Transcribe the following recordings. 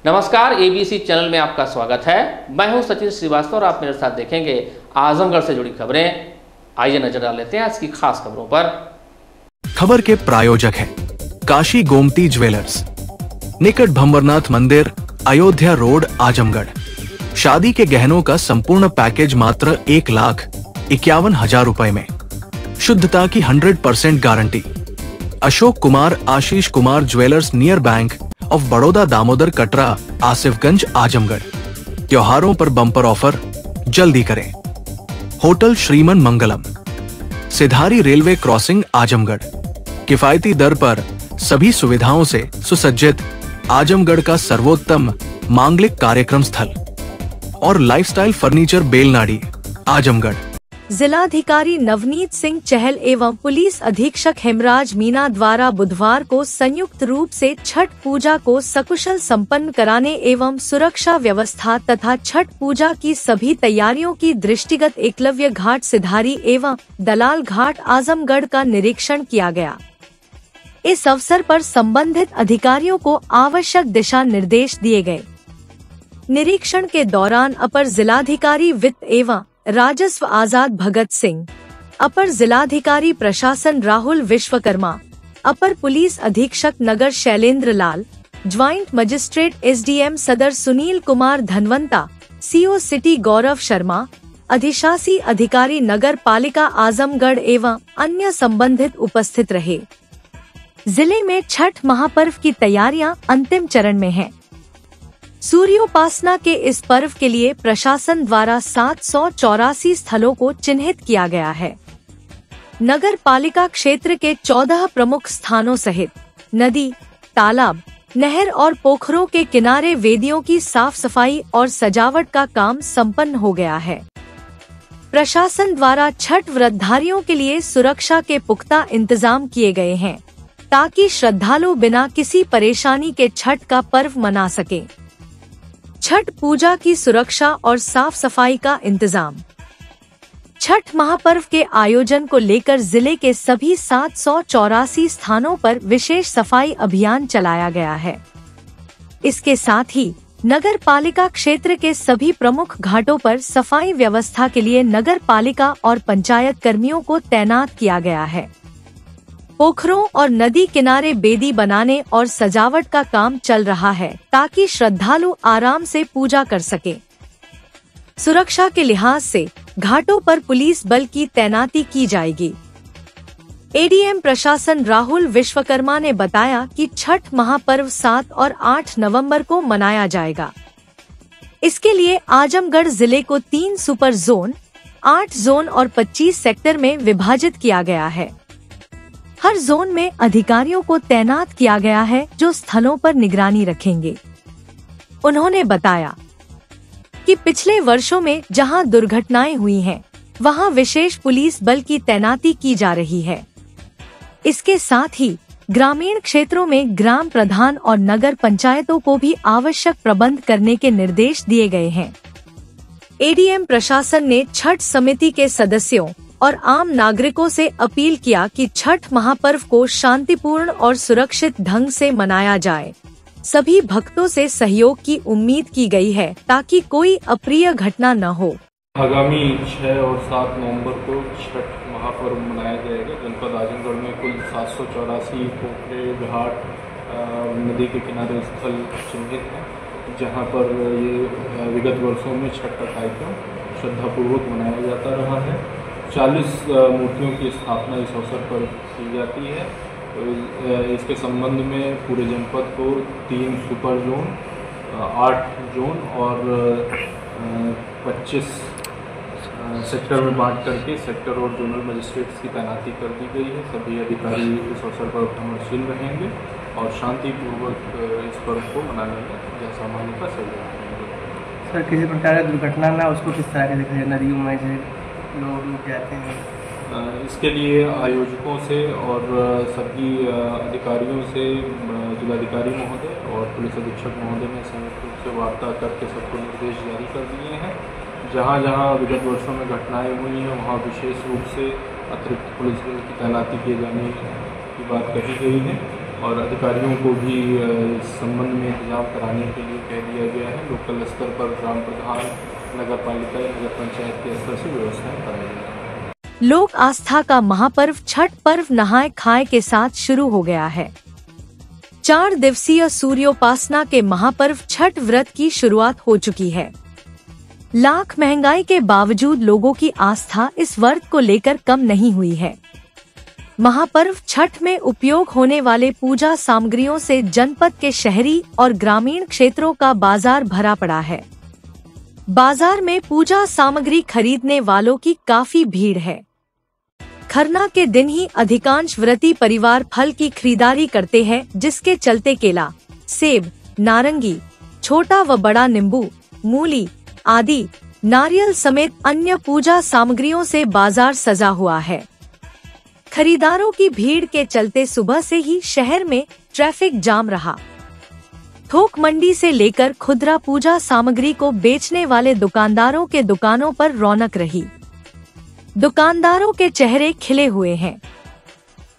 नमस्कार, ABC channel में आपका स्वागत है। मैं हूं सचिन श्रीवास्तव और आप मेरे साथ देखेंगे आजमगढ़ से जुड़ी खबरें। आइए नजर डाल लेते हैं आज की खास खबरों पर। खबर के प्रायोजक हैं काशी गोमती ज्वेलर्स, निकट भंवरनाथ मंदिर, अयोध्या रोड, आजमगढ़। शादी के गहनों का संपूर्ण पैकेज मात्र 1,51,000 रुपए में। शुद्धता की 100% guarantee. Ashok Kumar, Ashish Kumar jewellers, near bank of Baroda, Damodar, Katra, Asifganj, Azamgarh. त्योहारों पर बम्पर ऑफर, जल्दी करें। होटल श्रीमन मंगलम, सिधारी रेलवे क्रॉसिंग, आजमगढ़। किफायती दर पर सभी सुविधाओं से सुसज्जित आजमगढ़ का सर्वोत्तम मांगलिक कार्यक्रम स्थल और लाइफस्टाइल फर्नीचर, बेलनाडी, आजमगढ़। जिलाधिकारी नवनीत सिंह चहल एवं पुलिस अधीक्षक हेमराज मीना द्वारा बुधवार को संयुक्त रूप से छठ पूजा को सकुशल संपन्न कराने एवं सुरक्षा व्यवस्था तथा छठ पूजा की सभी तैयारियों की दृष्टिगत एकलव्य घाट, सिधारी एवं दलाल घाट, आजमगढ़ का निरीक्षण किया गया। इस अवसर पर संबंधित अधिकारियों को आवश्यक दिशा निर्देश दिए गए। निरीक्षण के दौरान अपर जिलाधिकारी वित्त एवं राजस्व आजाद भगत सिंह, अपर जिलाधिकारी प्रशासन राहुल विश्वकर्मा, अपर पुलिस अधीक्षक नगर शैलेंद्र लाल, ज्वाइंट मजिस्ट्रेट एसडीएम सदर सुनील कुमार धनवंता, सीओ सिटी गौरव शर्मा, अधिशासी अधिकारी नगर पालिका आजमगढ़ एवं अन्य संबंधित उपस्थित रहे। जिले में छठ महापर्व की तैयारियां अंतिम चरण में हैं। सूर्योपासना के इस पर्व के लिए प्रशासन द्वारा 784 स्थलों को चिन्हित किया गया है। नगर पालिका क्षेत्र के 14 प्रमुख स्थानों सहित नदी, तालाब, नहर और पोखरों के किनारे वेदियों की साफ सफाई और सजावट का काम संपन्न हो गया है। प्रशासन द्वारा छठ व्रतधारियों के लिए सुरक्षा के पुख्ता इंतजाम किए गए हैं ताकि श्रद्धालु बिना किसी परेशानी के छठ का पर्व मना सके। छठ पूजा की सुरक्षा और साफ सफाई का इंतजाम। छठ महापर्व के आयोजन को लेकर जिले के सभी 784 स्थानों पर विशेष सफाई अभियान चलाया गया है। इसके साथ ही नगर पालिका क्षेत्र के सभी प्रमुख घाटों पर सफाई व्यवस्था के लिए नगर पालिका और पंचायत कर्मियों को तैनात किया गया है। पोखरों और नदी किनारे बेदी बनाने और सजावट का काम चल रहा है ताकि श्रद्धालु आराम से पूजा कर सके। सुरक्षा के लिहाज से घाटों पर पुलिस बल की तैनाती की जाएगी। एडीएम प्रशासन राहुल विश्वकर्मा ने बताया कि छठ महापर्व 7 और 8 नवंबर को मनाया जाएगा। इसके लिए आजमगढ़ जिले को 3 सुपर जोन, 8 जोन और 25 सेक्टर में विभाजित किया गया है। हर जोन में अधिकारियों को तैनात किया गया है जो स्थलों पर निगरानी रखेंगे। उन्होंने बताया कि पिछले वर्षों में जहां दुर्घटनाएं हुई हैं, वहां विशेष पुलिस बल की तैनाती की जा रही है। इसके साथ ही ग्रामीण क्षेत्रों में ग्राम प्रधान और नगर पंचायतों को भी आवश्यक प्रबंध करने के निर्देश दिए गए हैं। एडीएम प्रशासन ने छठ समिति के सदस्यों और आम नागरिकों से अपील किया कि छठ महापर्व को शांतिपूर्ण और सुरक्षित ढंग से मनाया जाए। सभी भक्तों से सहयोग की उम्मीद की गई है ताकि कोई अप्रिय घटना न हो। आगामी 6 और 7 नवंबर को छठ महापर्व मनाया जाएगा। जनपद आजमगढ़ में कुल 784 पोखरे, घाट, नदी के किनारे स्थल चिन्हित हैं, जहां पर ये विगत वर्षों में छठ का कार्यक्रम श्रद्धापूर्वक मनाया जाता रहा है। 40 मूर्तियों की स्थापना इस अवसर पर की जाती है। तो इसके संबंध में पूरे जनपद को 3 सुपर जोन, 8 जोन और 25 सेक्टर में बांट करके सेक्टर और जोनल मजिस्ट्रेट्स की तैनाती कर दी गई है। सभी अधिकारी इस अवसर पर भ्रमणशील रहेंगे और शांतिपूर्वक इस पर्व को मनाने में जनसामान्य का सहयोग करेंगे। सर, किसी प्रकार की दुर्घटना ना उसको किस तरह से देखा नदियों में लोग जाते हैं? इसके लिए आयोजकों से और सभी अधिकारियों से जिलाधिकारी महोदय और पुलिस अधीक्षक महोदय ने संयुक्त रूप से वार्ता करके सबको निर्देश जारी कर दिए हैं। जहां जहां विगत वर्षों में घटनाएं हुई हैं वहां विशेष रूप से अतिरिक्त पुलिस बल की तैनाती किए जाने की बात कही गई है। और अधिकारियों को भी इस संबंध में इंतजाम कराने के लिए कह दिया गया है। लोकल स्तर पर ग्राम प्रधान, नगर पालिका, नगर पंचायत के स्तर से व्यवस्थाएं कराई जा रही है। लोक आस्था का महापर्व छठ पर्व नहाय खाए के साथ शुरू हो गया है। 4 दिवसीय सूर्योपासना के महापर्व छठ व्रत की शुरुआत हो चुकी है। लाख महंगाई के बावजूद लोगों की आस्था इस व्रत को लेकर कम नहीं हुई है। महापर्व छठ में उपयोग होने वाले पूजा सामग्रियों से जनपद के शहरी और ग्रामीण क्षेत्रों का बाजार भरा पड़ा है। बाजार में पूजा सामग्री खरीदने वालों की काफी भीड़ है। खरना के दिन ही अधिकांश व्रती परिवार फल की खरीदारी करते हैं, जिसके चलते केला, सेब, नारंगी, छोटा व बड़ा नींबू, मूली आदि नारियल समेत अन्य पूजा सामग्रियों से बाजार सजा हुआ है। खरीदारों की भीड़ के चलते सुबह से ही शहर में ट्रैफिक जाम रहा। थोक मंडी से लेकर खुदरा पूजा सामग्री को बेचने वाले दुकानदारों के दुकानों पर रौनक रही। दुकानदारों के चेहरे खिले हुए हैं।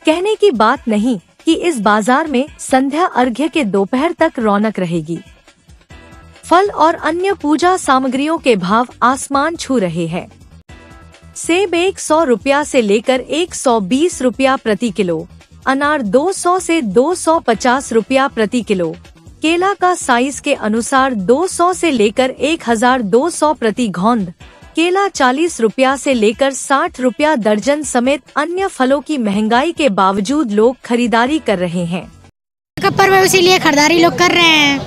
कहने की बात नहीं कि इस बाजार में संध्या अर्घ्य के दोपहर तक रौनक रहेगी। फल और अन्य पूजा सामग्रियों के भाव आसमान छू रहे हैं। सेब 100 रुपया से लेकर 120 रुपया प्रति किलो, अनार 200 से 250 रुपया प्रति किलो, केला का साइज के अनुसार 200 से लेकर 1200 प्रति घौंद, केला 40 रुपया से लेकर 60 रुपया दर्जन समेत अन्य फलों की महंगाई के बावजूद लोग खरीदारी कर रहे हैं। पर्व है, इसीलिए खरीदारी लोग कर रहे हैं।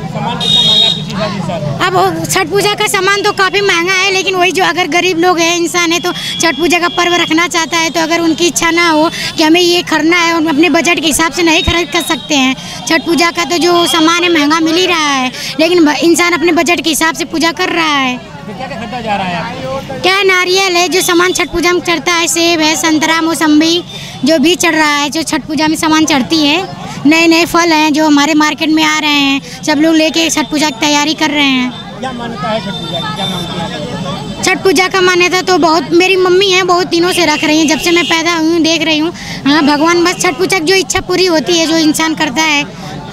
सामान कितना महंगा पिछली बार सर? अब छठ पूजा का सामान तो काफी महंगा है, लेकिन वही जो अगर गरीब लोग हैं, इंसान है, तो छठ पूजा का पर्व रखना चाहता है, तो अगर उनकी इच्छा ना हो कि हमें ये खरीदना है, उन अपने बजट के हिसाब से नहीं खरीद कर सकते हैं। छठ पूजा का तो जो सामान है महंगा मिल ही रहा है, लेकिन इंसान अपने बजट के हिसाब से पूजा कर रहा है। क्या खरीदा जा रहा है? क्या नारियल है जो सामान छठ पूजा में चढ़ता है, सेब है, संतरा, मौसम्बी जो भी चढ़ रहा है, जो छठ पूजा में सामान चढ़ती है। नए नए फल हैं जो हमारे मार्केट में आ रहे हैं, सब लोग लेके छठ पूजा की तैयारी कर रहे हैं। क्या मान्यता है छठ पूजा की? क्या मानती हैं? छठ पूजा का मान्यता तो बहुत, मेरी मम्मी है बहुत दिनों से रख रही हैं, जब से मैं पैदा हुई हूँ देख रही हूँ। हाँ, भगवान बस छठ पूजा की जो इच्छा पूरी होती है, जो इंसान करता है,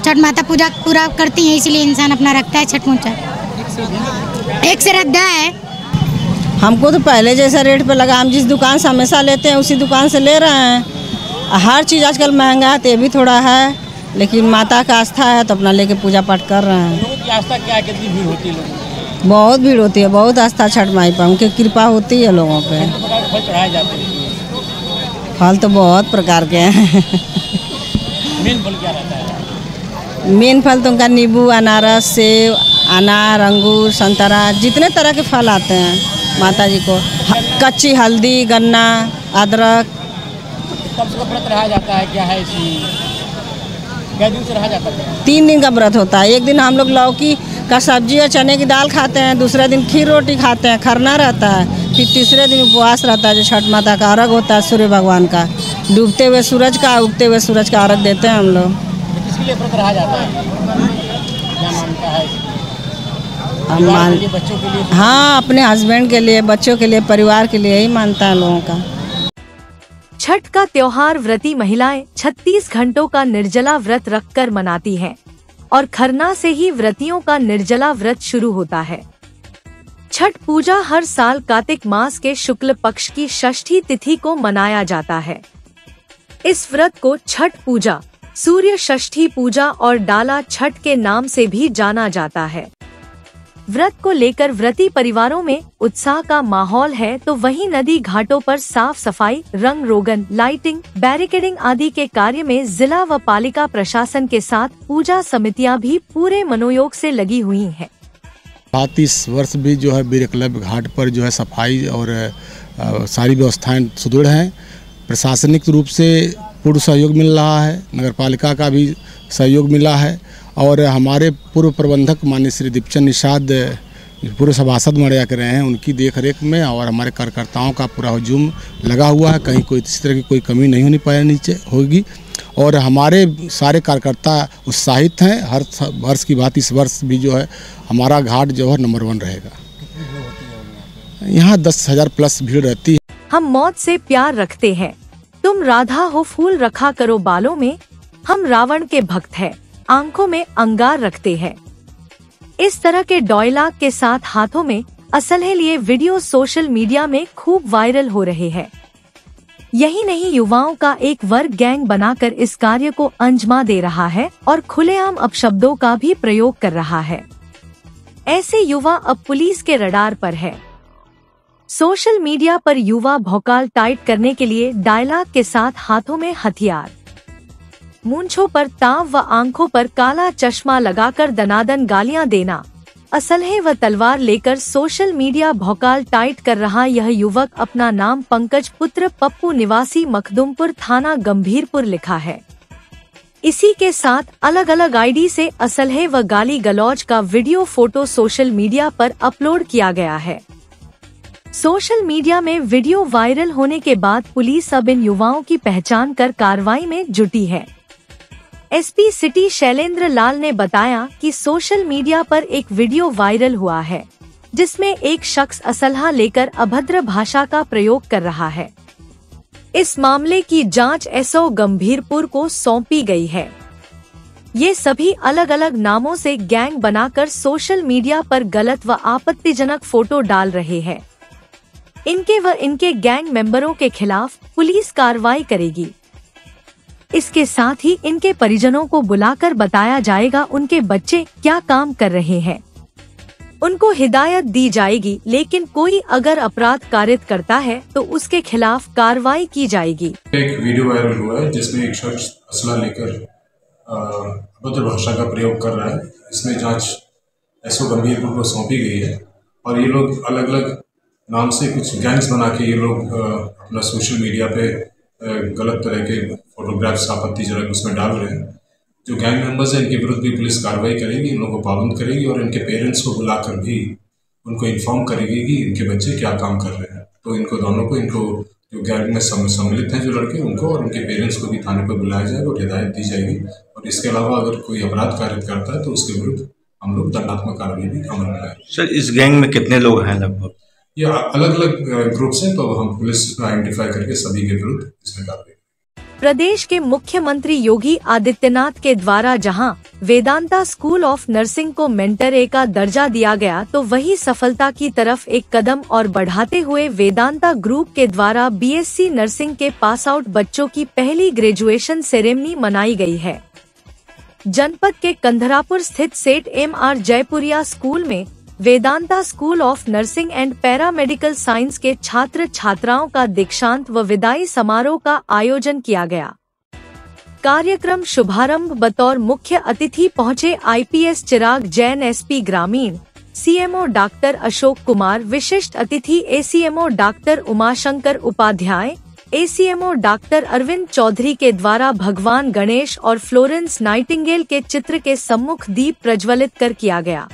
छठ माता पूजा पूरा करती है, इसलिए इंसान अपना रखता है छठ पूजा। एक श्रद्धा है। हमको तो पहले जैसा रेट पे लगा, हम जिस दुकान से हमेशा लेते हैं उसी दुकान से ले रहे हैं। हर चीज़ आजकल महंगा है, तो ये भी थोड़ा है, लेकिन माता का आस्था है तो अपना लेके पूजा पाठ कर रहे हैं। लोगों की आस्था क्या है? कितनी भीड़ होती है लोगों की? बहुत भीड़ होती है, बहुत आस्था छठ माई पर, उनकी कृपा होती है लोगों पे। फल चढ़ाए जाते हैं? फल तो बहुत प्रकार के हैं। मेन फल क्या रहता है? मेन फल तो उनका नींबू, अनारस, सेब, अनार, अंगूर, संतरा, जितने तरह के फल आते हैं माता जी को। कच्ची हल्दी, गन्ना, अदरक। कब से व्रत रहा जाता है? क्या है इसमें? क्या दिन से रहा जाता है? 3 दिन का व्रत होता है। एक दिन हम लोग लौकी का सब्जी और चने की दाल खाते हैं, दूसरे दिन खीर रोटी खाते हैं, खरना रहता है, फिर तीसरे दिन उपवास रहता है, जो छठ माता का अर्घ होता है, सूर्य भगवान का, डूबते हुए सूरज का, उगते हुए सूरज का अर्घ देते हैं हम लोग। किसके लिए व्रत रहा जाता है? क्या मानता है? बच्चों के लिए? हाँ, अपने हस्बैंड के लिए, बच्चों के लिए, परिवार के लिए, यही मानता है लोगों का। छठ का त्योहार व्रती महिलाएं 36 घंटों का निर्जला व्रत रखकर मनाती हैं और खरना से ही व्रतियों का निर्जला व्रत शुरू होता है। छठ पूजा हर साल कार्तिक मास के शुक्ल पक्ष की षष्ठी तिथि को मनाया जाता है। इस व्रत को छठ पूजा, सूर्य षष्ठी पूजा और डाला छठ के नाम से भी जाना जाता है। व्रत को लेकर व्रती परिवारों में उत्साह का माहौल है, तो वहीं नदी घाटों पर साफ सफाई, रंग रोगन, लाइटिंग, बैरिकेडिंग आदि के कार्य में जिला व पालिका प्रशासन के साथ पूजा समितियां भी पूरे मनोयोग से लगी हुई हैं। इस वर्ष भी जो है बीरकलब घाट पर जो है सफाई और सारी व्यवस्थाएं सुदृढ़ हैं। प्रशासनिक रूप से पूर्ण सहयोग मिल रहा है, नगर पालिका का भी सहयोग मिला है और हमारे पूर्व प्रबंधक माननीय श्री दीपचंद निषाद पूर्व सभासद मर्यादा कर रहे हैं, उनकी देखरेख में और हमारे कार्यकर्ताओं का पूरा हुजूम लगा हुआ है। कहीं कोई इस तरह की कोई कमी नहीं होनी पाए नीचे होगी और हमारे सारे कार्यकर्ता उत्साहित हैं। हर वर्ष की बात इस वर्ष भी जो है हमारा घाट जो है नंबर 1 रहेगा। यहाँ 10,000 प्लस भीड़ रहती है। हम मौत से प्यार रखते हैं, तुम राधा हो फूल रखा करो बालों में, हम रावण के भक्त हैं, आंखों में अंगार रखते हैं। इस तरह के डायलॉग के साथ हाथों में असलहे लिए वीडियो सोशल मीडिया में खूब वायरल हो रहे हैं। यही नहीं, युवाओं का एक वर्ग गैंग बनाकर इस कार्य को अंजाम दे रहा है और खुलेआम अपशब्दों का भी प्रयोग कर रहा है। ऐसे युवा अब पुलिस के रडार पर है। सोशल मीडिया पर युवा भौकाल टाइट करने के लिए डायलॉग के साथ हाथों में हथियार, मूंछों पर ताव व आंखों पर काला चश्मा लगाकर दनादन गालियां देना, असलहे व तलवार लेकर सोशल मीडिया भौकाल टाइट कर रहा यह युवक अपना नाम पंकज पुत्र पप्पू निवासी मखदुमपुर थाना गंभीरपुर लिखा है। इसी के साथ अलग अलग आईडी से असलहे व गाली गलौज का वीडियो फोटो सोशल मीडिया पर अपलोड किया गया है। सोशल मीडिया में वीडियो वायरल होने के बाद पुलिस अब इन युवाओं की पहचान कर कार्रवाई में जुटी है। एसपी सिटी शैलेंद्र लाल ने बताया कि सोशल मीडिया पर एक वीडियो वायरल हुआ है जिसमें एक शख्स असलहा लेकर अभद्र भाषा का प्रयोग कर रहा है। इस मामले की जांच एसओ गंभीरपुर को सौंपी गई है। ये सभी अलग अलग नामों से गैंग बनाकर सोशल मीडिया पर गलत व आपत्तिजनक फोटो डाल रहे हैं। इनके व इनके गैंग मेंबरों के खिलाफ पुलिस कार्रवाई करेगी। इसके साथ ही इनके परिजनों को बुलाकर बताया जाएगा उनके बच्चे क्या काम कर रहे हैं, उनको हिदायत दी जाएगी, लेकिन कोई अगर अपराध कारित करता है तो उसके खिलाफ कार्रवाई की जाएगी। एक वीडियो वायरल हुआ है जिसमें एक शख्स असला लेकर अभद्र भाषा का प्रयोग कर रहा है। इसमें जांच एसओ गंभीरपुर को सौंपी गई है और ये लोग अलग अलग नाम से कुछ गैंग्स बना के ये लोग अपना सोशल मीडिया पे गलत तरह के फोटोग्राफ्स आपत्तिजनक उसमें डाल रहे हैं। जो गैंग मेंबर्स हैं इनके विरुद्ध भी पुलिस कार्रवाई करेगी, इन लोगों को पाबंद करेगी और इनके पेरेंट्स को बुलाकर भी उनको इन्फॉर्म करेगी कि इनके बच्चे क्या काम कर रहे हैं। तो इनको दोनों को, इनको जो गैंग में सम्मिलित हैं जो लड़के, उनको और उनके पेरेंट्स को भी थाने पर बुलाया जाएगा और हिदायत दी जाएगी। और इसके अलावा अगर कोई अपराध कारित करता है तो उसके विरुद्ध हम लोग दंडात्मक कार्रवाई भी अमल में लाएंगे। सर, इस गैंग में कितने लोग हैं लगभग? ये अलग अलग ग्रुप्स हैं, तो हम पुलिस आइडेंटिफाई करके सभी के विरुद्ध इसमें कार्रवाई। प्रदेश के मुख्यमंत्री योगी आदित्यनाथ के द्वारा जहां वेदांता स्कूल ऑफ नर्सिंग को मेंटर ए का दर्जा दिया गया, तो वही सफलता की तरफ एक कदम और बढ़ाते हुए वेदांता ग्रुप के द्वारा बीएससी नर्सिंग के पास आउट बच्चों की पहली ग्रेजुएशन सेरेमनी मनाई गई है। जनपद के कंधरापुर स्थित सेठ एम.आर. जयपुरिया स्कूल में Vedanta school of nursing and paramedical science के छात्र छात्राओं का दीक्षांत व विदाई समारोह का आयोजन किया गया। कार्यक्रम शुभारंभ बतौर मुख्य अतिथि पहुंचे आईपीएस चिराग जैन, एसपी ग्रामीण, सीएमओ डॉक्टर अशोक कुमार, विशिष्ट अतिथि ACMO doctor Umashankar Upadhyay, ACMO doctor Arvind Chaudhary के द्वारा भगवान गणेश और फ्लोरेंस नाइटिंगेल के चित्र के सम्मुख दीप प्रज्वलित कर किया गया।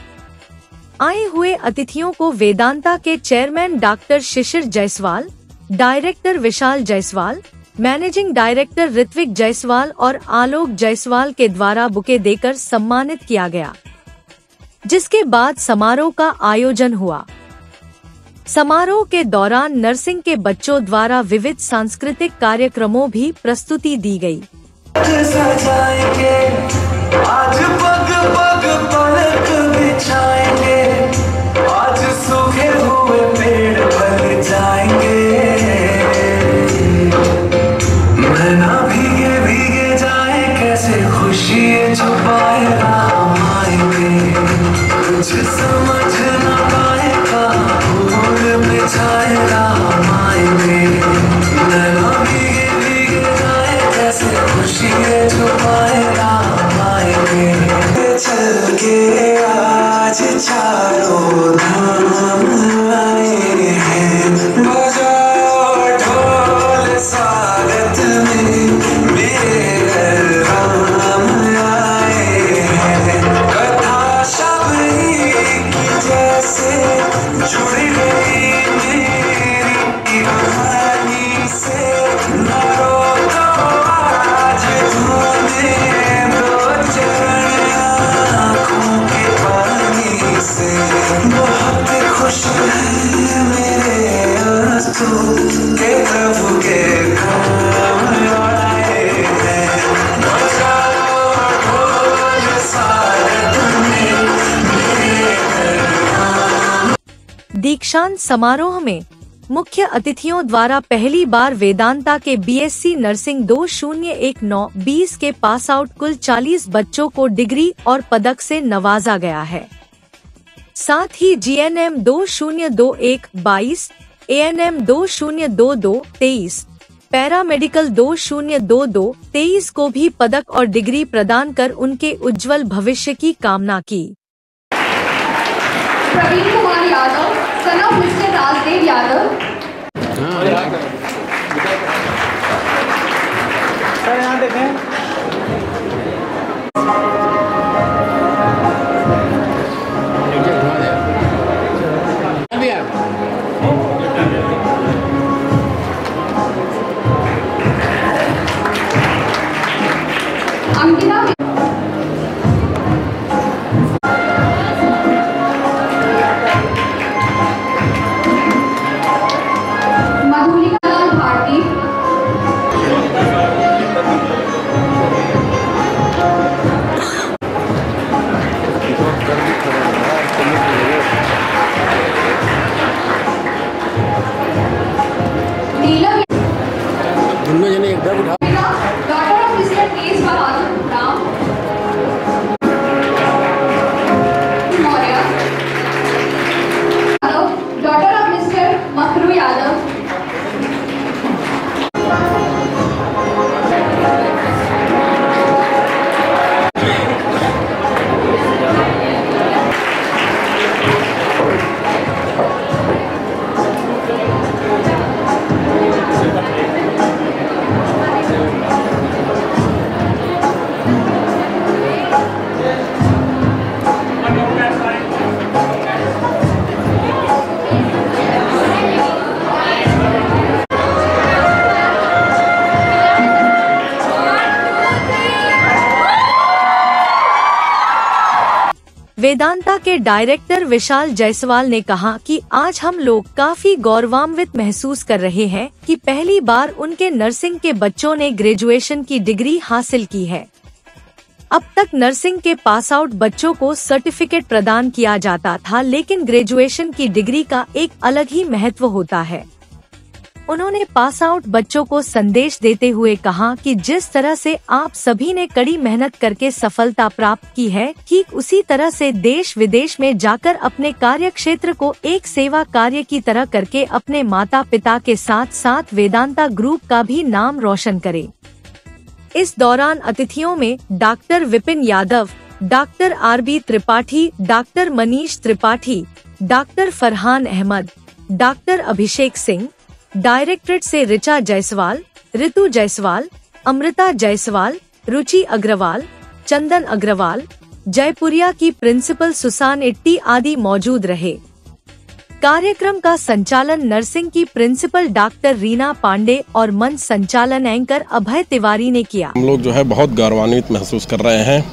आए हुए अतिथियों को वेदांता के चेयरमैन डॉक्टर शिशिर जायसवाल, डायरेक्टर विशाल जायसवाल, मैनेजिंग डायरेक्टर ऋत्विक जायसवाल और आलोक जायसवाल के द्वारा बुके देकर सम्मानित किया गया, जिसके बाद समारोह का आयोजन हुआ। समारोह के दौरान नर्सिंग के बच्चों द्वारा विविध सांस्कृतिक कार्यक्रमों भी प्रस्तुति दी गई। आज पग पग पलक बिछाएंगे, आज सूखे हुए पेड़ पर जाएंगे, नैना भीगे भीगे जाए कैसे खुशी छुपाए राम आएंगे, कुछ समझ न पाएगा फूल बिछाए राम आएंगे, नैना भीगे भीगे जाए कैसे खुशी छुपाए राम आएंगे। चल के आज चारों धाम आए हैं, बजाओ ढोल स्वागत में मेरे घर राम आए हैं। कथा शबरी की जैसे जुड़ गई मेरी कहानी से, न रोको आज धोने दो चरण आँखों के पानी से, बहुत खुश है मेरे आंसू के प्रभु के काम आए हैं। दीक्षांत समारोह में मुख्य अतिथियों द्वारा पहली बार वेदांता के बीएससी नर्सिंग 2019-20 के पास आउट कुल 40 बच्चों को डिग्री और पदक से नवाजा गया है। साथ ही जीएनएम 2021-22, एएनएम 2022-23, पैरामेडिकल 2022-23 को भी पदक और डिग्री प्रदान कर उनके उज्जवल भविष्य की कामना की। Praveen Kumar Yadav, son of mister Rajdev Yadav. Sir यहाँ देखें। अंकिता वेदांता के डायरेक्टर विशाल जायसवाल ने कहा कि आज हम लोग काफी गौरवान्वित महसूस कर रहे हैं कि पहली बार उनके नर्सिंग के बच्चों ने ग्रेजुएशन की डिग्री हासिल की है। अब तक नर्सिंग के पास आउट बच्चों को सर्टिफिकेट प्रदान किया जाता था, लेकिन ग्रेजुएशन की डिग्री का एक अलग ही महत्व होता है। उन्होंने पास आउट बच्चों को संदेश देते हुए कहा कि जिस तरह से आप सभी ने कड़ी मेहनत करके सफलता प्राप्त की है, ठीक उसी तरह से देश विदेश में जाकर अपने कार्य क्षेत्र को एक सेवा कार्य की तरह करके अपने माता पिता के साथ साथ वेदांता ग्रुप का भी नाम रोशन करें। इस दौरान अतिथियों में doctor Vipin Yadav, doctor RB Tripathi, doctor Manish Tripathi, doctor Farhan Ahmed, doctor Abhishek Singh, directorate से ऋचा जायसवाल, ऋतु जायसवाल, अमृता जायसवाल, रुचि अग्रवाल, चंदन अग्रवाल, जयपुरिया की प्रिंसिपल सुसान इट्टी आदि मौजूद रहे। कार्यक्रम का संचालन नर्सिंग की प्रिंसिपल डॉक्टर रीना पांडे और मंच संचालन एंकर अभय तिवारी ने किया। हम लोग जो है बहुत गौरवान्वित महसूस कर रहे हैं,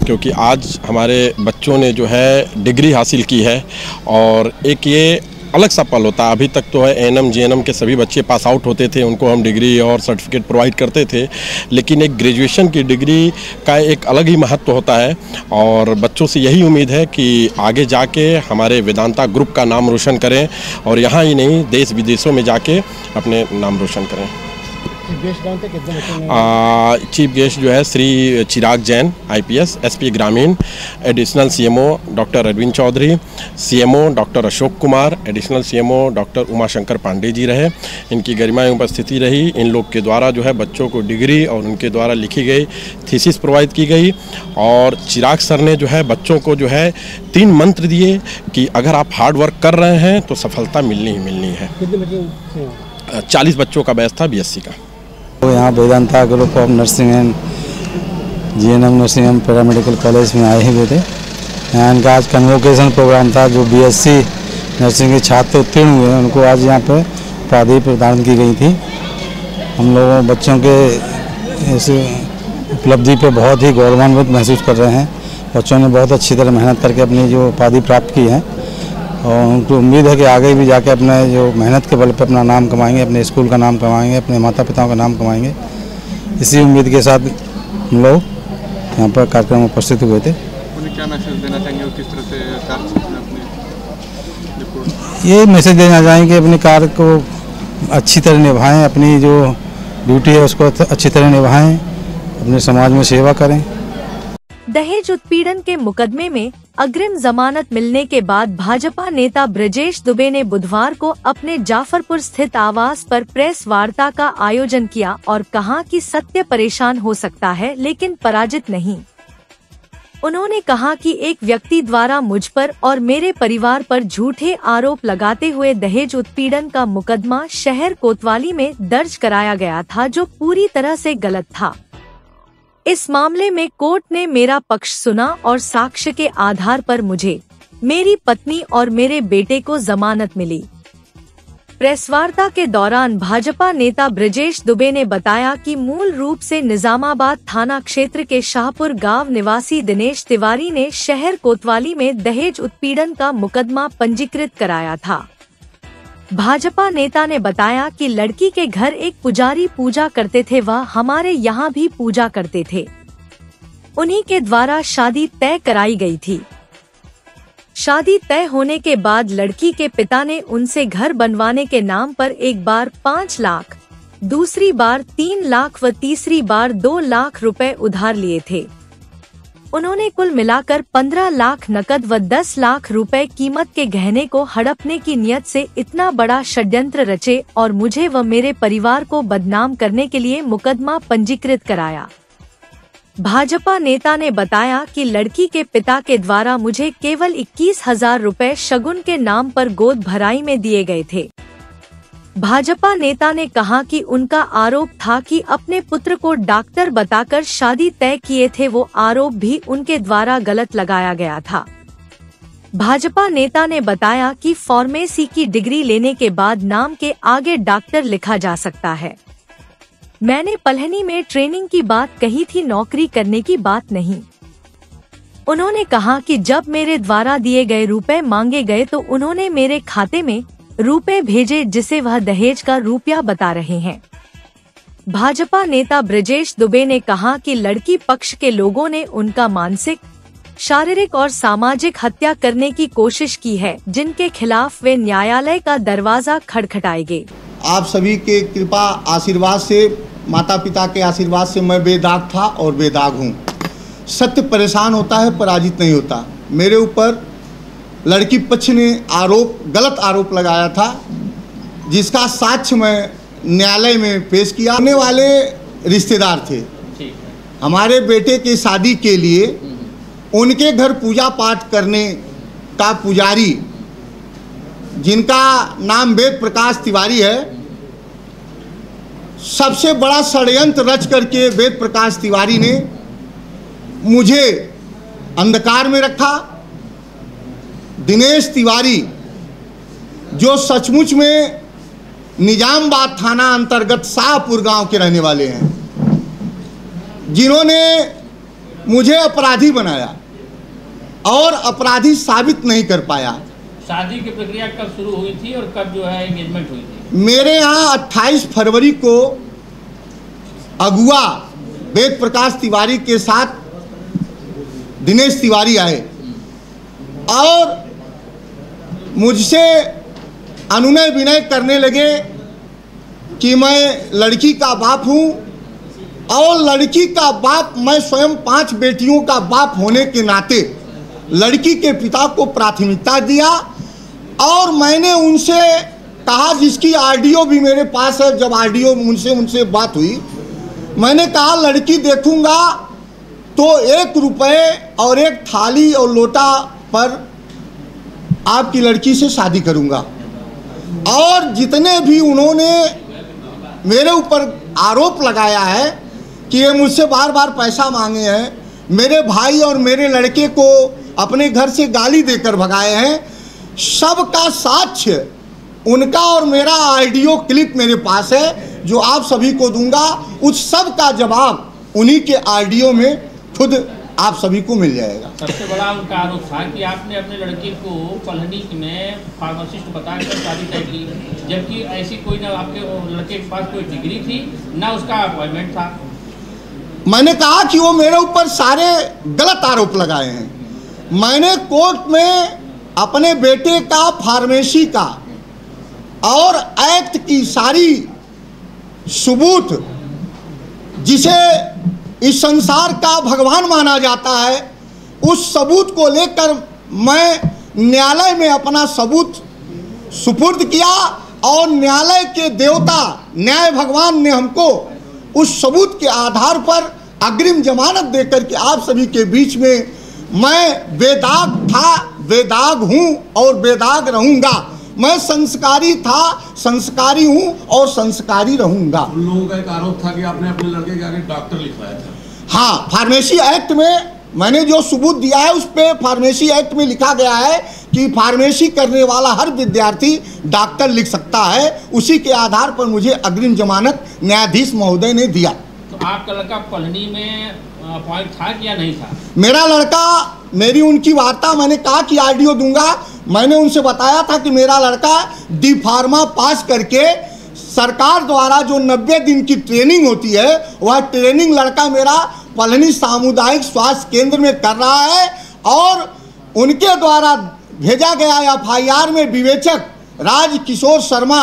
क्योंकि आज हमारे बच्चों ने जो है डिग्री हासिल की है और एक ये अलग सा पल होता है। अभी तक तो है एएनएम जीएनएम के सभी बच्चे पास आउट होते थे, उनको हम डिग्री और सर्टिफिकेट प्रोवाइड करते थे, लेकिन एक ग्रेजुएशन की डिग्री का एक अलग ही महत्व होता है और बच्चों से यही उम्मीद है कि आगे जाके हमारे वेदांता ग्रुप का नाम रोशन करें और यहाँ ही नहीं देश विदेशों में जाके अपने नाम रोशन करें। चीफ गेस्ट जो है श्री चिराग जैन IPS SP ग्रामीण, additional CMO doctor Arvind Chaudhary, CMO doctor Ashok Kumar, additional CMO doctor Umashankar Pandey ji रहे। इनकी गरिमामय उपस्थिति रही। इन लोग के द्वारा जो है बच्चों को डिग्री और उनके द्वारा लिखी गई थीसिस प्रोवाइड की गई और चिराग सर ने जो है बच्चों को जो है 3 मंत्र दिए कि अगर आप हार्ड वर्क कर रहे हैं तो सफलता मिलनी ही मिलनी है। 40 बच्चों का बैच था BSc का। तो यहाँ Vedanta group of nursing and GNM nursing and paramedical college में आए हुए थे। यहाँ इनका आज कन्वोकेशन प्रोग्राम था। जो BSc नर्सिंग के छात्र उत्तीर्ण हुए उनको आज यहाँ पर उपाधि प्रदान की गई थी। हम लोगों बच्चों के इस उपलब्धि पे बहुत ही गौरवान्वित महसूस कर रहे हैं। बच्चों ने बहुत अच्छी तरह मेहनत करके अपनी जो उपाधि प्राप्त की है और उनको उम्मीद है कि आगे भी जाके अपने जो मेहनत के बल पर अपना नाम कमाएंगे, अपने स्कूल का नाम कमाएंगे, अपने माता पिताओं का नाम कमाएंगे। इसी उम्मीद के साथ हम लोग यहाँ पर कार्यक्रम में उपस्थित हुए थे। उन्हें क्या मैसेज देना चाहेंगे और किस तरह से कार्य ये मैसेज देना चाहेंगे अपने कार्य को अच्छी तरह निभाएं, अपनी जो ड्यूटी है उसको अच्छी तरह निभाएं, अपने समाज में सेवा करें। दहेज उत्पीड़न के मुकदमे में अग्रिम जमानत मिलने के बाद भाजपा नेता ब्रजेश दुबे ने बुधवार को अपने जाफरपुर स्थित आवास पर प्रेस वार्ता का आयोजन किया और कहा कि सत्य परेशान हो सकता है लेकिन पराजित नहीं। उन्होंने कहा कि एक व्यक्ति द्वारा मुझ पर और मेरे परिवार पर झूठे आरोप लगाते हुए दहेज उत्पीड़न का मुकदमा शहर कोतवाली में दर्ज कराया गया था, जो पूरी तरह से गलत था। इस मामले में कोर्ट ने मेरा पक्ष सुना और साक्ष्य के आधार पर मुझे, मेरी पत्नी और मेरे बेटे को जमानत मिली। प्रेस वार्ता के दौरान भाजपा नेता ब्रजेश दुबे ने बताया कि मूल रूप से निजामाबाद थाना क्षेत्र के शाहपुर गांव निवासी दिनेश तिवारी ने शहर कोतवाली में दहेज उत्पीड़न का मुकदमा पंजीकृत कराया था। भाजपा नेता ने बताया कि लड़की के घर एक पुजारी पूजा करते थे, वह हमारे यहाँ भी पूजा करते थे। उन्हीं के द्वारा शादी तय कराई गई थी। शादी तय होने के बाद लड़की के पिता ने उनसे घर बनवाने के नाम पर एक बार 5 लाख, दूसरी बार 3 लाख व तीसरी बार 2 लाख रुपए उधार लिए थे। उन्होंने कुल मिलाकर 15 लाख नकद व 10 लाख रुपए कीमत के गहने को हड़पने की नियत से इतना बड़ा षड्यंत्र रचे और मुझे व मेरे परिवार को बदनाम करने के लिए मुकदमा पंजीकृत कराया। भाजपा नेता ने बताया कि लड़की के पिता के द्वारा मुझे केवल 21,000 रुपए शगुन के नाम पर गोद भराई में दिए गए थे। भाजपा नेता ने कहा कि उनका आरोप था कि अपने पुत्र को डॉक्टर बताकर शादी तय किए थे, वो आरोप भी उनके द्वारा गलत लगाया गया था। भाजपा नेता ने बताया कि फार्मेसी की डिग्री लेने के बाद नाम के आगे डॉक्टर लिखा जा सकता है। मैंने पलहनी में ट्रेनिंग की बात कही थी, नौकरी करने की बात नहीं। उन्होंने कहा कि जब मेरे द्वारा दिए गए रुपए मांगे गए तो उन्होंने मेरे खाते में रुपए भेजे, जिसे वह दहेज का रुपया बता रहे हैं। भाजपा नेता ब्रजेश दुबे ने कहा कि लड़की पक्ष के लोगों ने उनका मानसिक, शारीरिक और सामाजिक हत्या करने की कोशिश की है, जिनके खिलाफ वे न्यायालय का दरवाजा खटखटाएंगे। आप सभी के कृपा आशीर्वाद से, माता पिता के आशीर्वाद से मैं बेदाग था और बेदाग हूँ। सत्य परेशान होता है, पराजित नहीं होता। मेरे ऊपर लड़की पक्ष ने गलत आरोप लगाया था, जिसका साक्ष्य मैं न्यायालय में पेश किया। आने वाले रिश्तेदार थे हमारे बेटे के शादी के लिए, उनके घर पूजा पाठ करने का पुजारी, जिनका नाम वेद प्रकाश तिवारी है, सबसे बड़ा षड्यंत्र रच करके वेद प्रकाश तिवारी ने मुझे अंधकार में रखा। दिनेश तिवारी, जो सचमुच में निजामबाद थाना अंतर्गत शाहपुर गांव के रहने वाले हैं, जिन्होंने मुझे अपराधी बनाया और अपराधी साबित नहीं कर पाया। शादी की प्रक्रिया कब शुरू हुई थी और कब जो है एंगेजमेंट हुई थी? मेरे यहाँ 28 फरवरी को अगुआ वेद प्रकाश तिवारी के साथ दिनेश तिवारी आए और मुझसे अनुनय विनय करने लगे कि मैं लड़की का बाप हूँ और लड़की का बाप, मैं स्वयं 5 बेटियों का बाप होने के नाते लड़की के पिता को प्राथमिकता दिया। और मैंने उनसे कहा, जिसकी ऑडियो भी मेरे पास है, जब ऑडियो उनसे बात हुई, मैंने कहा लड़की देखूंगा तो 1 रुपये और 1 थाली और लोटा पर आपकी लड़की से शादी करूंगा। और जितने भी उन्होंने मेरे ऊपर आरोप लगाया है कि ये मुझसे बार बार पैसा मांगे हैं, मेरे भाई और मेरे लड़के को अपने घर से गाली देकर भगाए हैं, सबका साक्ष्य उनका और मेरा ऑडियो क्लिप मेरे पास है, जो आप सभी को दूंगा। उस सब का जवाब उन्हीं के ऑडियो में खुद आप सभी को मिल जाएगा। सबसे बड़ा उनका आरोप था कि आपने अपने लड़के को पलहनी में फार्मासिस्ट बताकर शादी तय की, जबकि ऐसी कोई ना आपके लड़के के पास कोई डिग्री थी, ना उसका अपॉइंटमेंट था। मैंने कहा कि वो मेरे ऊपर सारे गलत आरोप लगाए हैं। मैंने कोर्ट में अपने बेटे का फार्मेसी का और एक्ट की सारी सबूत, जिसे इस संसार का भगवान माना जाता है, उस सबूत को लेकर मैं न्यायालय में अपना सबूत सुपुर्द किया और न्यायालय के देवता न्याय भगवान ने हमको उस सबूत के आधार पर अग्रिम जमानत देकर के आप सभी के बीच में मैं बेदाग था, बेदाग हूँ और बेदाग रहूँगा। मैं संस्कारी था, संस्कारी हूँ और संस्कारी रहूँगा। उन लोगों का एक आरोप था कि आपने अपने लड़के के आगे डॉक्टर लिखवाया था। हाँ, फार्मेसी एक्ट में मैंने जो सबूत दिया है उस पे फार्मेसी एक्ट में लिखा गया है कि फार्मेसी करने वाला हर विद्यार्थी डॉक्टर लिख सकता है। उसी के आधार पर मुझे अग्रिम जमानत न्यायाधीश महोदय ने दिया। तो आपका लड़का कॉलोनी में अपॉइंट था या नहीं था? मेरा लड़का, मेरी उनकी वार्ता, मैंने कहा कि आरडीओ दूंगा। मैंने उनसे बताया था कि मेरा लड़का डी फार्मा पास करके सरकार द्वारा जो 90 दिन की ट्रेनिंग होती है, वह ट्रेनिंग लड़का मेरा पलनी सामुदायिक स्वास्थ्य केंद्र में कर रहा है और उनके द्वारा भेजा गया FIR में विवेचक राज किशोर शर्मा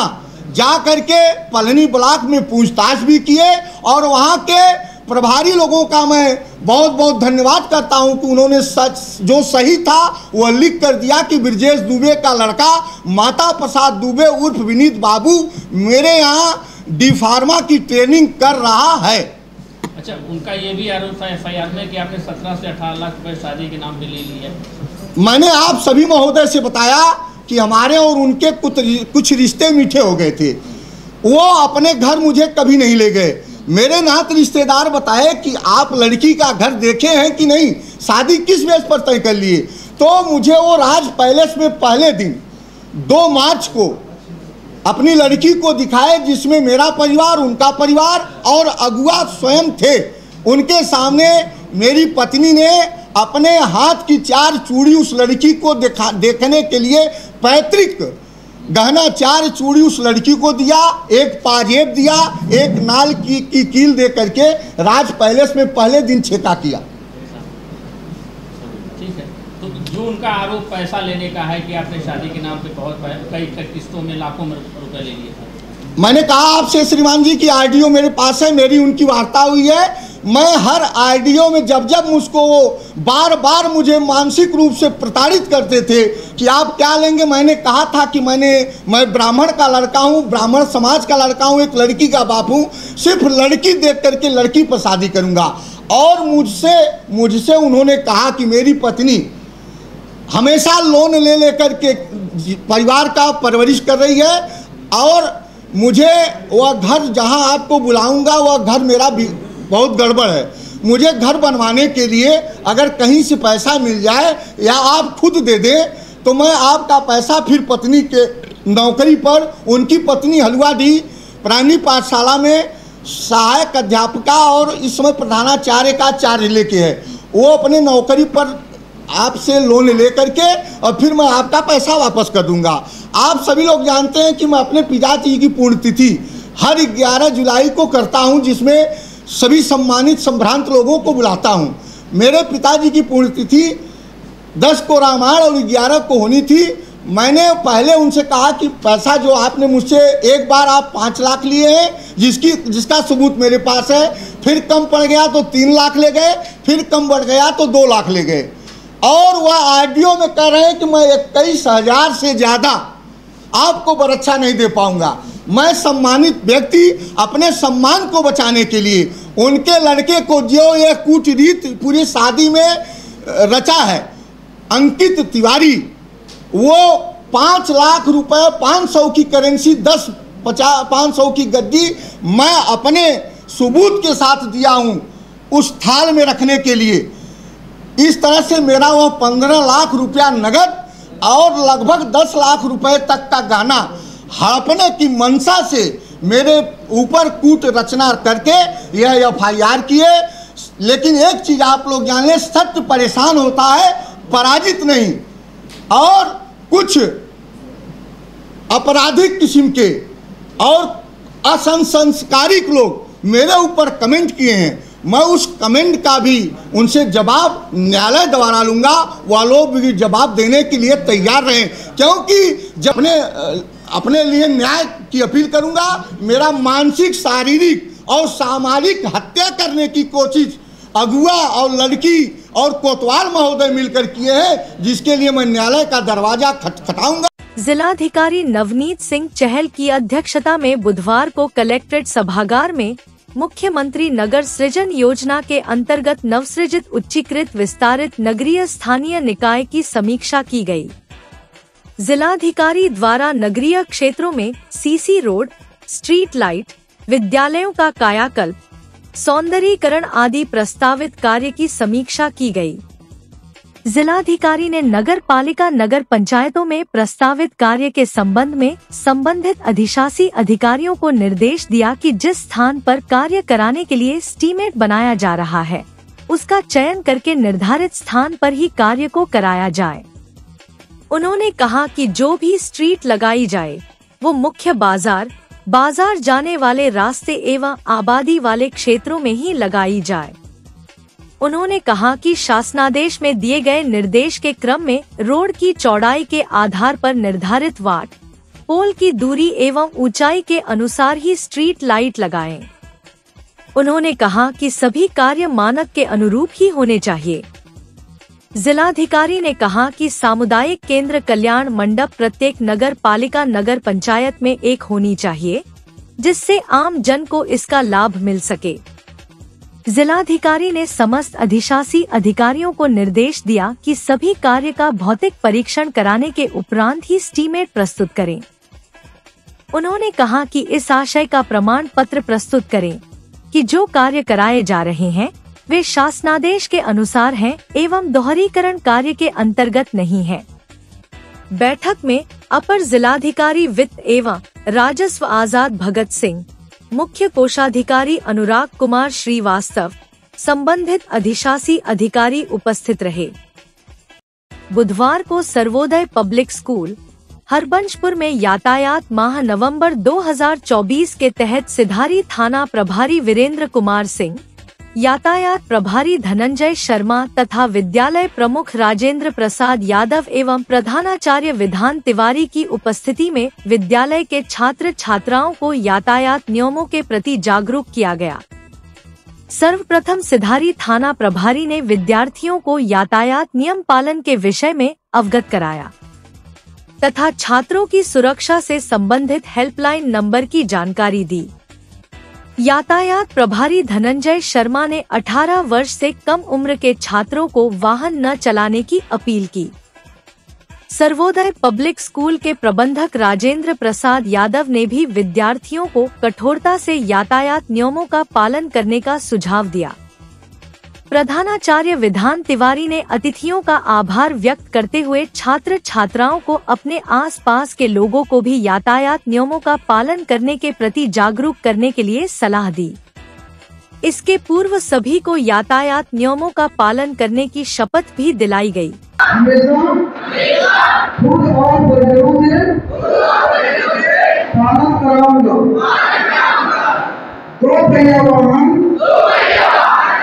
जा करके पलनी ब्लॉक में पूछताछ भी किए और वहाँ के प्रभारी लोगों का मैं बहुत बहुत धन्यवाद करता हूं कि उन्होंने सच जो सही था वह लिख कर दिया कि ब्रजेश दुबे का लड़का माता प्रसाद दुबे उर्फ विनीत बाबू मेरे यहाँ डी फार्मा की ट्रेनिंग कर रहा है। अच्छा, उनका ये भी आरोप था FIR में कि आपने 17 से 18 लाख रुपए शादी के नाम पे ले लिए। मैंने आप सभी महोदय से बताया कि हमारे और उनके कुछ रिश्ते मीठे हो गए थे। वो अपने घर मुझे कभी नहीं ले गए। मेरे नात रिश्तेदार बताए कि आप लड़की का घर देखे हैं कि नहीं, शादी किस बेस पर तय कर लिए। तो मुझे वो राज पैलेस में पहले दिन 2 मार्च को अपनी लड़की को दिखाए, जिसमें मेरा परिवार, उनका परिवार और अगुआ स्वयं थे। उनके सामने मेरी पत्नी ने अपने हाथ की 4 चूड़ी उस लड़की को देखने के लिए पैतृक गहना 4 चूड़ी उस लड़की को दिया, एक पाजेब दिया, एक नाल की कील दे करके राज पैलेस में पहले दिन छेका किया। ठीक है, तो जो उनका आरोप पैसा लेने का है कि आपने शादी के नाम पे बहुत कई किस्तों में लाखों में रुपए ले लिए थे। मैंने कहा आपसे श्रीमान जी की आरडीओ मेरे पास है, मेरी उनकी वार्ता हुई है। मैं हर आरडीओ में जब मुझको वो बार बार मुझे मानसिक रूप से प्रताड़ित करते थे कि आप क्या लेंगे, मैंने कहा था कि मैं ब्राह्मण का लड़का हूँ, ब्राह्मण समाज का लड़का हूँ, एक लड़की का बाप हूँ, सिर्फ लड़की देख करके लड़की पर शादी करूँगा। और मुझसे उन्होंने कहा कि मेरी पत्नी हमेशा लोन ले करके परिवार का परवरिश कर रही है और मुझे वह घर जहाँ आपको बुलाऊँगा वह घर मेरा भी बहुत गड़बड़ है। मुझे घर बनवाने के लिए अगर कहीं से पैसा मिल जाए या आप खुद दे दें तो मैं आपका पैसा फिर पत्नी के नौकरी पर, उनकी पत्नी हलुआडीह प्राइमरी पाठशाला में सहायक अध्यापिका और इस समय प्रधानाचार्य का चार्ज लेके है, वो अपने नौकरी पर आपसे लोन ले करके और फिर मैं आपका पैसा वापस कर दूंगा। आप सभी लोग जानते हैं कि मैं अपने पिताजी की पुण्यतिथि हर 11 जुलाई को करता हूं, जिसमें सभी सम्मानित संभ्रांत लोगों को बुलाता हूं। मेरे पिताजी की पुण्यतिथि 10 को रामायण और 11 को होनी थी। मैंने पहले उनसे कहा कि पैसा जो आपने मुझसे एक बार आप 5 लाख लिए हैं, जिसका सबूत मेरे पास है, फिर कम पड़ गया तो 3 लाख ले गए, फिर कम बढ़ गया तो 2 लाख ले गए और वह आरडीओ में कह रहे हैं कि मैं 21,000 से ज़्यादा आपको बरच्छा नहीं दे पाऊंगा। मैं सम्मानित व्यक्ति अपने सम्मान को बचाने के लिए उनके लड़के को जो यह कूटरीत पूरी शादी में रचा है, अंकित तिवारी, वो 5 लाख रुपए 500 की करेंसी 500 की गद्दी मैं अपने सबूत के साथ दिया हूँ उस थाल में रखने के लिए। इस तरह से मेरा वह 15 लाख रुपया नगद और लगभग 10 लाख रुपए तक का गहना हड़पने की मंशा से मेरे ऊपर कूट रचना करके यह FIR किए। लेकिन एक चीज़ आप लोग जान लें, सत्य परेशान होता है, पराजित नहीं। और कुछ आपराधिक किस्म के और असंस्कारिक लोग मेरे ऊपर कमेंट किए हैं, मैं उस कमेंट का भी उनसे जवाब न्यायालय द्वारा लूँगा। वह लोग भी जवाब देने के लिए तैयार रहें, क्योंकि जब अपने लिए न्याय की अपील करूँगा। मेरा मानसिक, शारीरिक और सामाजिक हत्या करने की कोशिश अगुआ और लड़की और कोतवाल महोदय मिलकर किए हैं, जिसके लिए मैं न्यायालय का दरवाजा खटखटाऊंगा। जिलाधिकारी नवनीत सिंह चहल की अध्यक्षता में बुधवार को कलेक्ट्रेट सभागार में मुख्यमंत्री नगर सृजन योजना के अंतर्गत नवसृजित उच्चीकृत विस्तारित नगरीय स्थानीय निकाय की समीक्षा की गई। जिलाधिकारी द्वारा नगरीय क्षेत्रों में सीसी रोड, स्ट्रीट लाइट, विद्यालयों का कायाकल्प, सौंदर्यीकरण आदि प्रस्तावित कार्य की समीक्षा की गई। जिलाधिकारी ने नगर पालिका नगर पंचायतों में प्रस्तावित कार्य के संबंध में संबंधित अधिशासी अधिकारियों को निर्देश दिया कि जिस स्थान पर कार्य कराने के लिए स्टीमेट बनाया जा रहा है, उसका चयन करके निर्धारित स्थान पर ही कार्य को कराया जाए। उन्होंने कहा कि जो भी स्ट्रीट लगाई जाए वो मुख्य बाजार जाने वाले रास्ते एवं आबादी वाले क्षेत्रों में ही लगाई जाए। उन्होंने कहा कि शासनादेश में दिए गए निर्देश के क्रम में रोड की चौड़ाई के आधार पर निर्धारित वाट, पोल की दूरी एवं ऊंचाई के अनुसार ही स्ट्रीट लाइट लगाएं। उन्होंने कहा कि सभी कार्य मानक के अनुरूप ही होने चाहिए। जिलाधिकारी ने कहा कि सामुदायिक केंद्र कल्याण मंडप प्रत्येक नगर पालिका नगर पंचायत में एक होनी चाहिए, जिससे आम जन को इसका लाभ मिल सके। जिलाधिकारी ने समस्त अधिशासी अधिकारियों को निर्देश दिया कि सभी कार्य का भौतिक परीक्षण कराने के उपरांत ही स्टीमेट प्रस्तुत करें। उन्होंने कहा कि इस आशय का प्रमाण पत्र प्रस्तुत करें कि जो कार्य कराए जा रहे हैं वे शासनादेश के अनुसार हैं एवं दोहरीकरण कार्य के अंतर्गत नहीं है। बैठक में अपर जिलाधिकारी वित्त एवं राजस्व आजाद भगत सिंह, मुख्य कोषाधिकारी अनुराग कुमार श्रीवास्तव, संबंधित अधिशासी अधिकारी उपस्थित रहे। बुधवार को सर्वोदय पब्लिक स्कूल हरबंशपुर में यातायात माह नवंबर 2024 के तहत सिधारी थाना प्रभारी वीरेंद्र कुमार सिंह, यातायात प्रभारी धनंजय शर्मा तथा विद्यालय प्रमुख राजेंद्र प्रसाद यादव एवं प्रधानाचार्य विधान तिवारी की उपस्थिति में विद्यालय के छात्र छात्राओं को यातायात नियमों के प्रति जागरूक किया गया। सर्वप्रथम सिधारी थाना प्रभारी ने विद्यार्थियों को यातायात नियम पालन के विषय में अवगत कराया तथा छात्रों की सुरक्षा से संबंधित हेल्पलाइन नंबर की जानकारी दी। यातायात प्रभारी धनंजय शर्मा ने 18 वर्ष से कम उम्र के छात्रों को वाहन न चलाने की अपील की। सर्वोदय पब्लिक स्कूल के प्रबंधक राजेंद्र प्रसाद यादव ने भी विद्यार्थियों को कठोरता से यातायात नियमों का पालन करने का सुझाव दिया। प्रधानाचार्य विधान तिवारी ने अतिथियों का आभार व्यक्त करते हुए छात्र छात्राओं को अपने आसपास के लोगों को भी यातायात नियमों का पालन करने के प्रति जागरूक करने के लिए सलाह दी। इसके पूर्व सभी को यातायात नियमों का पालन करने की शपथ भी दिलाई गई।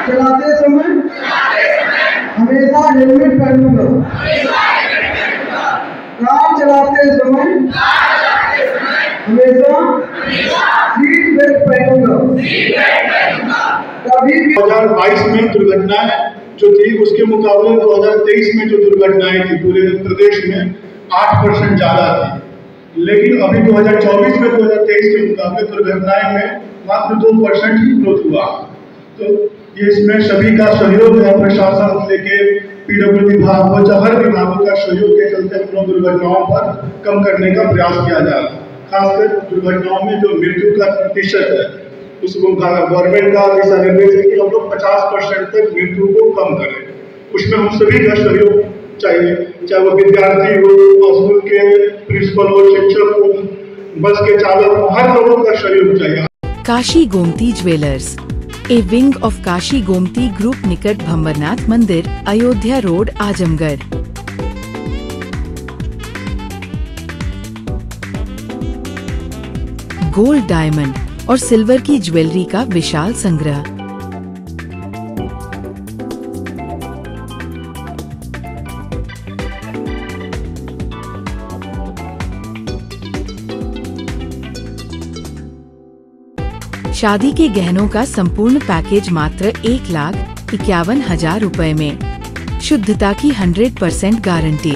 चलाते समय हमेशा हेलमेट पहनूंगा। कार चलाते समय हमेशा सीट बेल्ट पहनूंगा। 2022 में दुर्घटनाएं जो थी उसके मुकाबले 2023 में जो दुर्घटनाएं थी पूरे प्रदेश में 8% ज्यादा थी, लेकिन अभी 2024 में 2023 के मुकाबले दुर्घटनाएं में मात्र 2% ही ग्रोथ हुआ। तो ये इसमें सभी का सहयोग है, प्रशासन से लेके पीडब्ल्यू विभाग हो चाहे हर विभागों का सहयोग के चलते हम दुर्घटनाओं पर कम करने का प्रयास किया जा रहा है। खासकर दुर्घटनाओं में जो मृत्यु का प्रतिशत है उसको गवर्नमेंट का दिशा निर्देश है कि हम लोग 50% तक मृत्यु को कम करें। उसमें हम सभी का सहयोग चाहिए, चाहे वो विद्यार्थी हो, स्कूल के प्रिंसिपल हो, शिक्षक हो, बस के चालक हो, हर लोगों का सहयोग चाहिए। Kashi Gomti jewellers, A wing of Kashi Gomti group, निकट भंवरनाथ मंदिर, Ayodhya road, Azamgarh. Gold, diamond और सिल्वर की ज्वेलरी का विशाल संग्रह। शादी के गहनों का संपूर्ण पैकेज मात्र 1,51,000 रुपए में। शुद्धता की 100% गारंटी।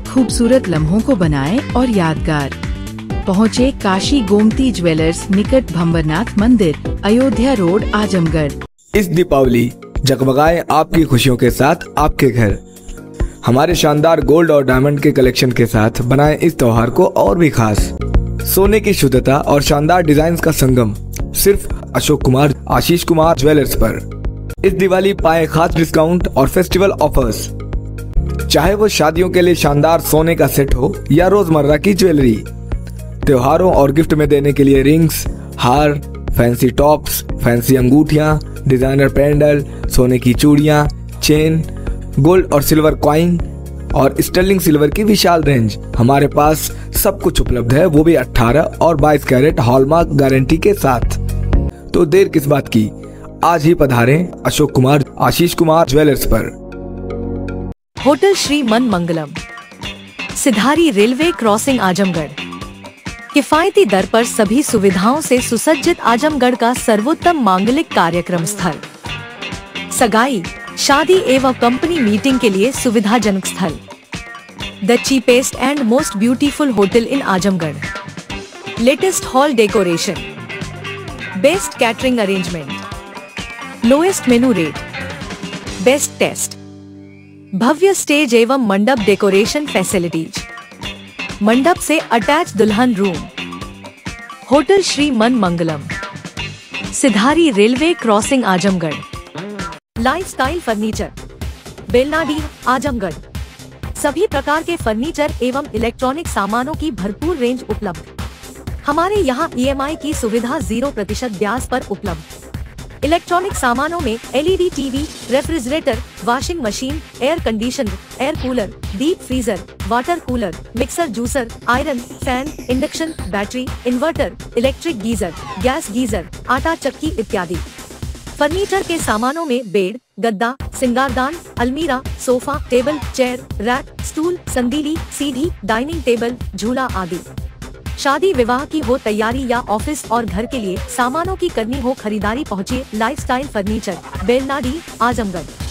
खूबसूरत लम्हों को बनाएं और यादगार। पहुँचे काशी गोमती ज्वेलर्स, निकट भंवरनाथ मंदिर, अयोध्या रोड, आजमगढ़। इस दीपावली जगमगाए आपकी खुशियों के साथ आपके घर। हमारे शानदार गोल्ड और डायमंड के कलेक्शन के साथ बनाएं इस त्योहार को और भी खास। सोने की शुद्धता और शानदार डिजाइन का संगम सिर्फ अशोक कुमार, आशीष कुमार ज्वेलर्स पर। इस दिवाली पाए खास डिस्काउंट और फेस्टिवल ऑफर्स। चाहे वो शादियों के लिए शानदार सोने का सेट हो या रोजमर्रा की ज्वेलरी, त्योहारों और गिफ्ट में देने के लिए रिंग्स, हार, फैंसी टॉप्स, फैंसी अंगूठियां, डिजाइनर पेंडल, सोने की चूड़ियां, चेन, गोल्ड और सिल्वर कॉइन और स्टर्लिंग सिल्वर की विशाल रेंज। हमारे पास सब कुछ उपलब्ध है, वो भी 18 और 22 कैरेट हॉलमार्क गारंटी के साथ। तो देर किस बात की, आज ही पधारें अशोक कुमार, आशीष कुमार ज्वेलर्स पर। Hotel Shri Man Mangalam, Sidhari railway crossing, Azamgarh. किफायती दर पर सभी सुविधाओं से सुसज्जित आजमगढ़ का सर्वोत्तम मांगलिक कार्यक्रम स्थल। सगाई, शादी एवं कंपनी मीटिंग के लिए सुविधाजनक स्थल। The cheapest and most beautiful hotel in Azamgarh. Latest hall decoration, best catering arrangement, lowest menu rate, best taste, भव्य स्टेज एवं मंडप डेकोरेशन फैसिलिटीज, मंडप से अटैच दुल्हन room. Hotel Shri Man Mangalam, Sidhari railway crossing, Azamgarh. Lifestyle furniture, Belnadi, Azamgarh. सभी प्रकार के फर्नीचर एवं इलेक्ट्रॉनिक सामानों की भरपूर रेंज उपलब्ध। हमारे यहाँ EMI की सुविधा 0% ब्याज पर उपलब्ध। इलेक्ट्रॉनिक सामानों में LED TV, refrigerator, washing machine, air conditioner, air cooler, deep freezer, water cooler, mixer juicer, iron, fan, induction, battery, inverter, electric geyser, gas geyser, आटा चक्की इत्यादि। फर्नीचर के सामानों में बेड, गद्दा, सिंगारदान, अलमीरा, sofa, table, chair, rack, stool, संदीली, सीढ़ी, डाइनिंग टेबल, झूला आदि। शादी विवाह की हो तैयारी या ऑफिस और घर के लिए सामानों की करनी हो खरीदारी, पहुँचिए लाइफस्टाइल फर्नीचर, बेलनाडी, आजमगढ़।